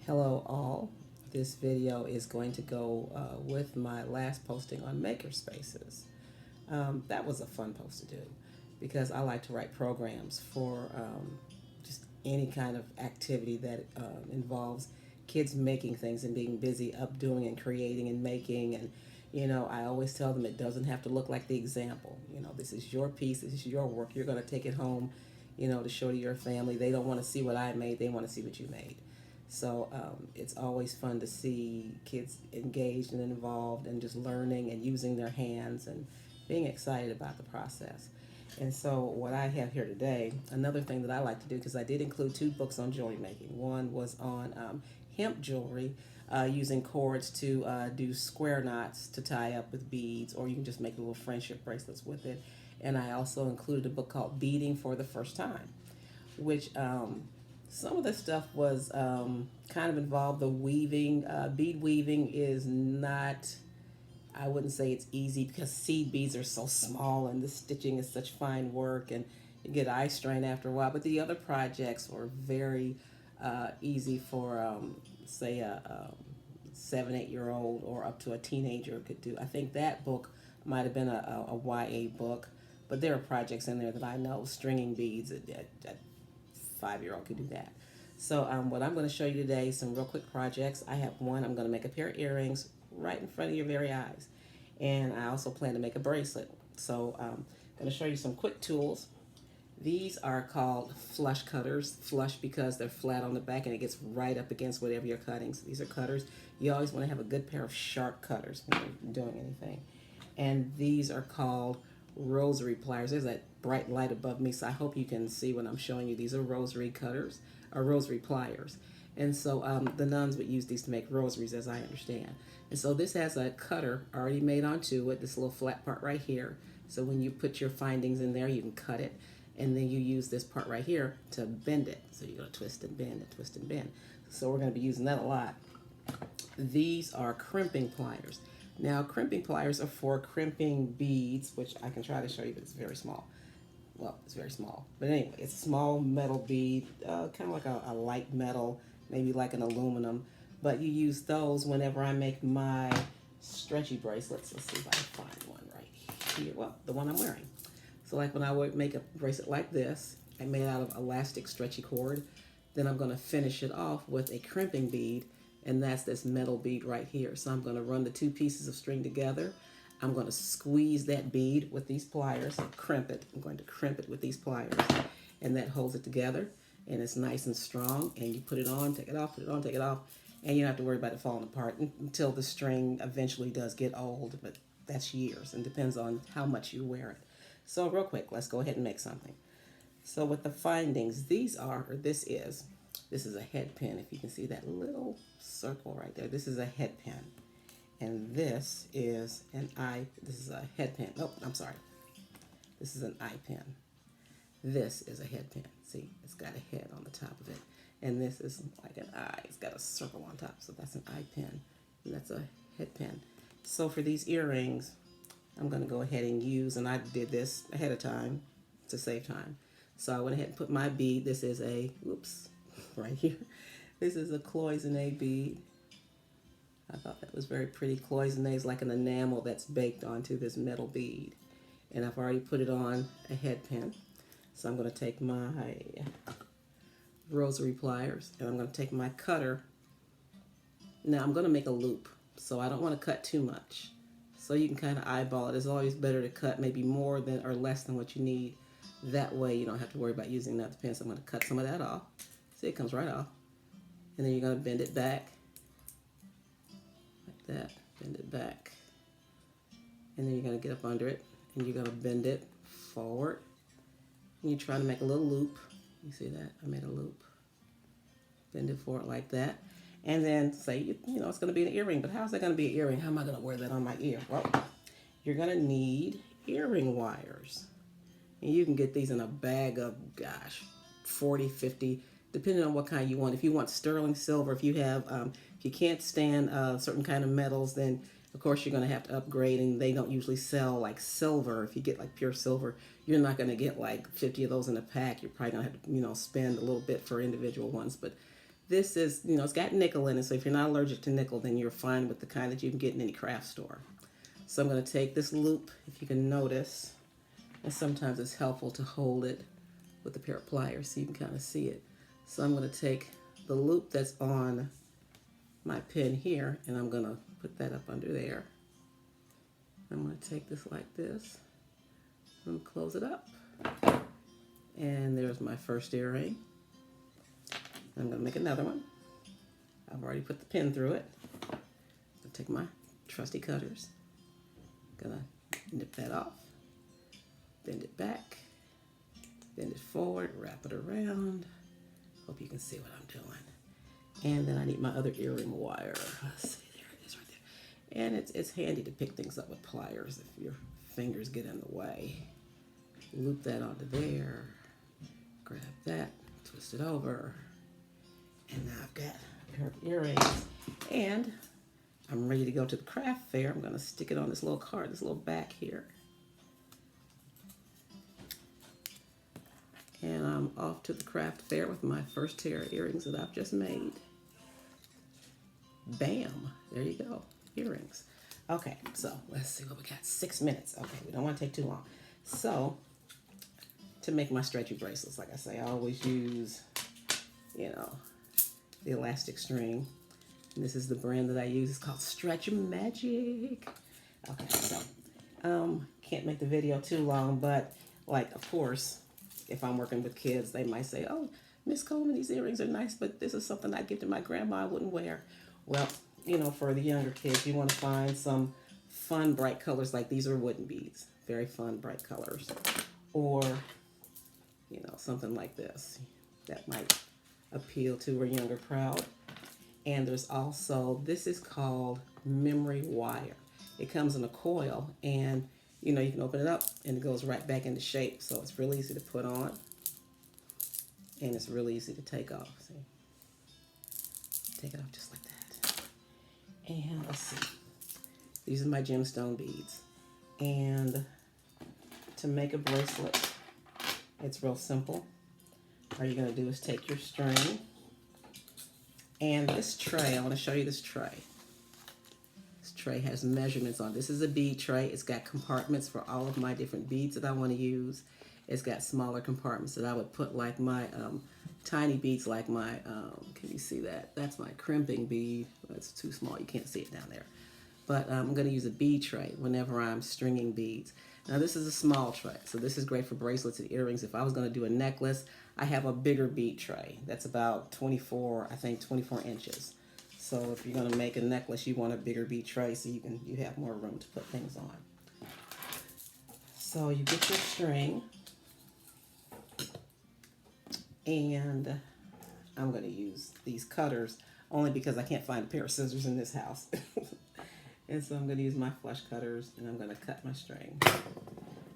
Hello all. This video is going to go with my last posting on makerspaces. That was a fun post to do because I like to write programs for just any kind of activity that involves kids making things and being busy up doing and creating and making. And I always tell them it doesn't have to look like the example. This is your piece, this is your work. You're going to take it home, to show to your family. They don't want to see what I made, they want to see what you made. So it's always fun to see kids engaged and involved and just learning and using their hands and being excited about the process. And so what I have here today, another thing that I like to do, because I did include two books on jewelry making. One was on hemp jewelry, using cords to do square knots to tie up with beads, or you can just make little friendship bracelets with it. And I also included a book called Beading for the First Time, which some of the stuff was kind of involved the weaving. Bead weaving is not, I wouldn't say it's easy because seed beads are so small and the stitching is such fine work and you get eye strain after a while. But the other projects were very easy for, say, a 7, 8 year old or up to a teenager could do. I think that book might have been a YA book, but there are projects in there that I know, stringing beads, at 5 year old could do that. So what I'm going to show you today is some real quick projects. I have one, I'm going to make a pair of earrings right in front of your very eyes. And I also plan to make a bracelet. So I'm going to show you some quick tools. These are called flush cutters. Flush because they're flat on the back and it gets right up against whatever you're cutting. So these are cutters. You always want to have a good pair of sharp cutters when you're doing anything. And these are called rosary pliers. There's that bright light above me, so I hope you can see what I'm showing you. These are rosary cutters, or rosary pliers. And so the nuns would use these to make rosaries, as I understand. And so this has a cutter already made onto it, this little flat part right here. So when you put your findings in there, you can cut it. And then you use this part right here to bend it. So you're going to twist and bend and twist and bend. So we're going to be using that a lot. These are crimping pliers. Now, crimping pliers are for crimping beads, which I can try to show you, but it's very small. Well, it's very small. But anyway, it's a small metal bead, kind of like a light metal, maybe like an aluminum. But you use those whenever I make my stretchy bracelets. Let's see if I can find one right here. Well, the one I'm wearing. So like when I would make a bracelet like this, I made out of elastic stretchy cord. Then I'm going to finish it off with a crimping bead, and that's this metal bead right here. So I'm going to run the two pieces of string together. I'm going to squeeze that bead with these pliers, crimp it. I'm going to crimp it with these pliers, and that holds it together, and it's nice and strong. And you put it on, take it off, put it on, take it off, and you don't have to worry about it falling apart until the string eventually does get old, but that's years and depends on how much you wear it. So real quick, let's go ahead and make something. So with the findings, this is a head pin. If you can see that little circle right there, this is a head pin. And this is this is a head pin. Oh, I'm sorry. This is an eye pin. This is a head pin. See, it's got a head on the top of it. And this is like an eye. It's got a circle on top. So that's an eye pin. And that's a head pin. So for these earrings, I'm going to go ahead and use, and I did this ahead of time to save time. So I went ahead and put my bead. This is right here. This is a cloisonne bead. I thought that was very pretty. Cloisonne is like an enamel that's baked onto this metal bead. And I've already put it on a head pin. So I'm going to take my rosary pliers and I'm going to take my cutter. Now I'm going to make a loop. So I don't want to cut too much. So you can kind of eyeball it. It's always better to cut maybe more than or less than what you need. That way you don't have to worry about using another pin. So I'm going to cut some of that off. See, it comes right off. And then you're going to bend it back. Like that. Bend it back. And then you're going to get up under it. And you're going to bend it forward. And you try to make a little loop. You see that? I made a loop. Bend it forward like that. And then say, it's going to be an earring. But how's that going to be an earring? How am I going to wear that on my ear? Well, you're going to need earring wires. And you can get these in a bag of, 40, 50, depending on what kind you want. If you want sterling silver, if you have, if you can't stand certain kind of metals, then of course you're going to have to upgrade. And they don't usually sell like silver. If you get like pure silver, you're not going to get like 50 of those in a pack. You're probably going to have to, spend a little bit for individual ones. But This is, it's got nickel in it, so if you're not allergic to nickel, then you're fine with the kind that you can get in any craft store. So I'm going to take this loop, if you can notice, and sometimes it's helpful to hold it with a pair of pliers so you can kind of see it. So I'm going to take the loop that's on my pin here, and I'm going to put that up under there. I'm going to take this like this and close it up. And there's my first earring. I'm going to make another one. I've already put the pin through it. I'll take my trusty cutters. Gonna nip that off. Bend it back. Bend it forward. Wrap it around. Hope you can see what I'm doing. And then I need my other earring wire. Let's see, there it is right there. And it's handy to pick things up with pliers if your fingers get in the way. Loop that onto there. Grab that. Twist it over. And now I've got a pair of earrings. And I'm ready to go to the craft fair. I'm going to stick it on this little card, this little back here. And I'm off to the craft fair with my first pair of earrings that I've just made. Bam! There you go. Earrings. Okay, so let's see what we got. 6 minutes. Okay, we don't want to take too long. So, to make my stretchy bracelets, like I say, I always use, the elastic string. And this is the brand that I use. It's called Stretch Magic. Okay, so can't make the video too long, but of course, if I'm working with kids, they might say, "Oh, Miss Coleman, these earrings are nice, but this is something I'd give to my grandma I wouldn't wear." Well, for the younger kids, you want to find some fun, bright colors. Like these are wooden beads, very fun, bright colors, or something like this that might appeal to a younger crowd. And there's also, this is called memory wire. It comes in a coil, and you can open it up and it goes right back into shape. So it's really easy to put on, and it's really easy to take off. See? Take it off just like that. And let's see. These are my gemstone beads. And to make a bracelet, it's real simple. All you're going to do is take your string. And this tray, I want to show you this tray. This tray has measurements on it. This is a bead tray. It's got compartments for all of my different beads that I want to use. It's got smaller compartments that I would put like my tiny beads, like my, can you see that? That's my crimping bead. That's too small. You can't see it down there. But I'm going to use a bead tray whenever I'm stringing beads. Now this is a small tray, so this is great for bracelets and earrings. If I was going to do a necklace, I have a bigger bead tray. That's about 24 inches. So if you're going to make a necklace, you want a bigger bead tray so you have more room to put things on. So you get your string, and I'm going to use these cutters only because I can't find a pair of scissors in this house. And so I'm going to use my flush cutters, and I'm going to cut my string.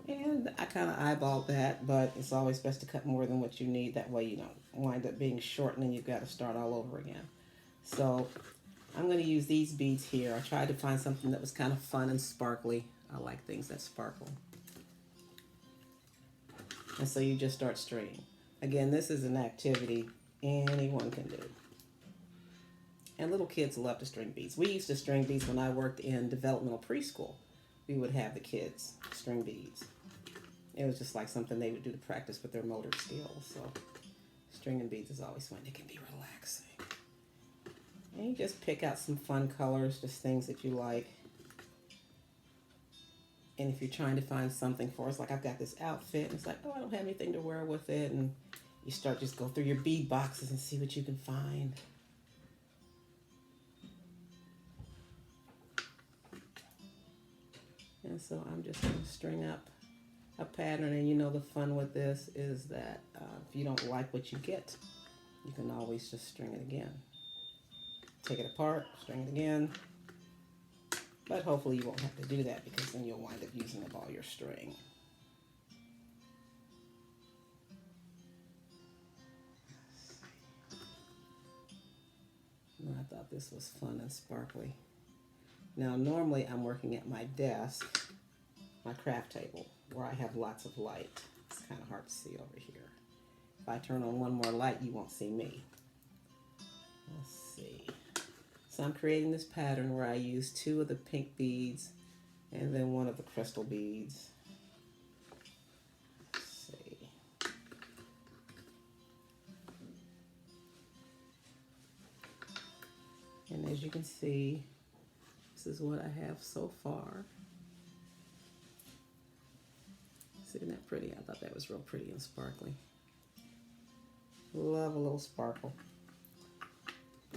And I kind of eyeballed that, but it's always best to cut more than what you need. That way you don't wind up being short and then you've got to start all over again. So I'm going to use these beads here. I tried to find something that was kind of fun and sparkly. I like things that sparkle. And so you just start stringing. Again, this is an activity anyone can do. And little kids love to string beads. We used to string beads when I worked in developmental preschool. We would have the kids string beads. It was just like something they would do to practice with their motor skills. So stringing beads is always fun. It can be relaxing. And you just pick out some fun colors, just things that you like. And if you're trying to find something for us, like I've got this outfit, and it's like, oh, I don't have anything to wear with it. And you start just go through your bead boxes and see what you can find. And so I'm just going to string up a pattern. And the fun with this is that if you don't like what you get, you can always just string it again. Take it apart, string it again. But hopefully you won't have to do that, because then you'll wind up using up all your string. And I thought this was fun and sparkly. Now, normally I'm working at my desk, my craft table, where I have lots of light. It's kind of hard to see over here. If I turn on one more light, you won't see me. see. So I'm creating this pattern where I use 2 of the pink beads and then 1 of the crystal beads. Let's see. And as you can see, this is what I have so far. Isn't that pretty? I thought that was real pretty and sparkly. Love a little sparkle.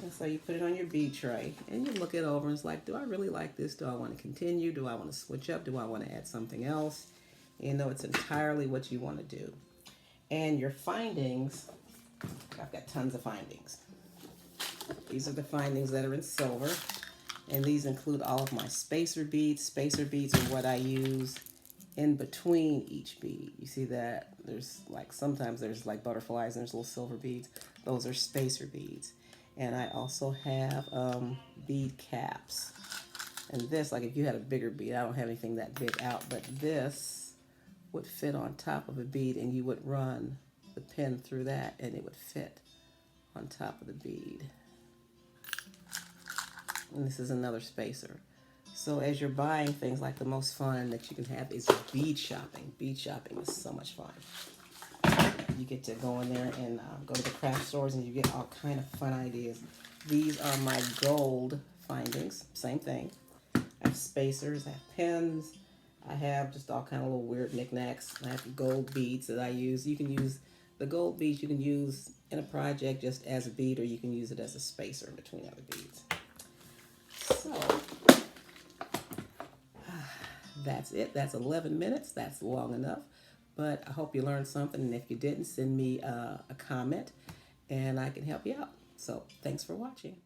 And so you put it on your bead tray and you look it over and it's like, do I really like this? Do I want to continue? Do I want to switch up? Do I want to add something else? You know, it's entirely what you want to do. And your findings, I've got tons of findings. These are the findings that are in silver. And these include all of my spacer beads. Spacer beads are what I use in between each bead. You see that? There's like, sometimes there's like butterflies and there's little silver beads. Those are spacer beads. And I also have bead caps. And this, like if you had a bigger bead, I don't have anything that big out, but this would fit on top of a bead and you would run the pin through that and it would fit on top of the bead. And this is another spacer. So as you're buying things, like the most fun that you can have is bead shopping. Bead shopping is so much fun. You get to go in there and go to the craft stores and you get all kind of fun ideas. These are my gold findings. Same thing. I have spacers, I have pins, I have just all kind of little weird knickknacks. I have gold beads that I use. You can use the gold beads, you can use in a project just as a bead, or you can use it as a spacer in between other beads. So that's it. That's 11 minutes. That's long enough. But I hope you learned something. And if you didn't, send me a comment and I can help you out. So thanks for watching.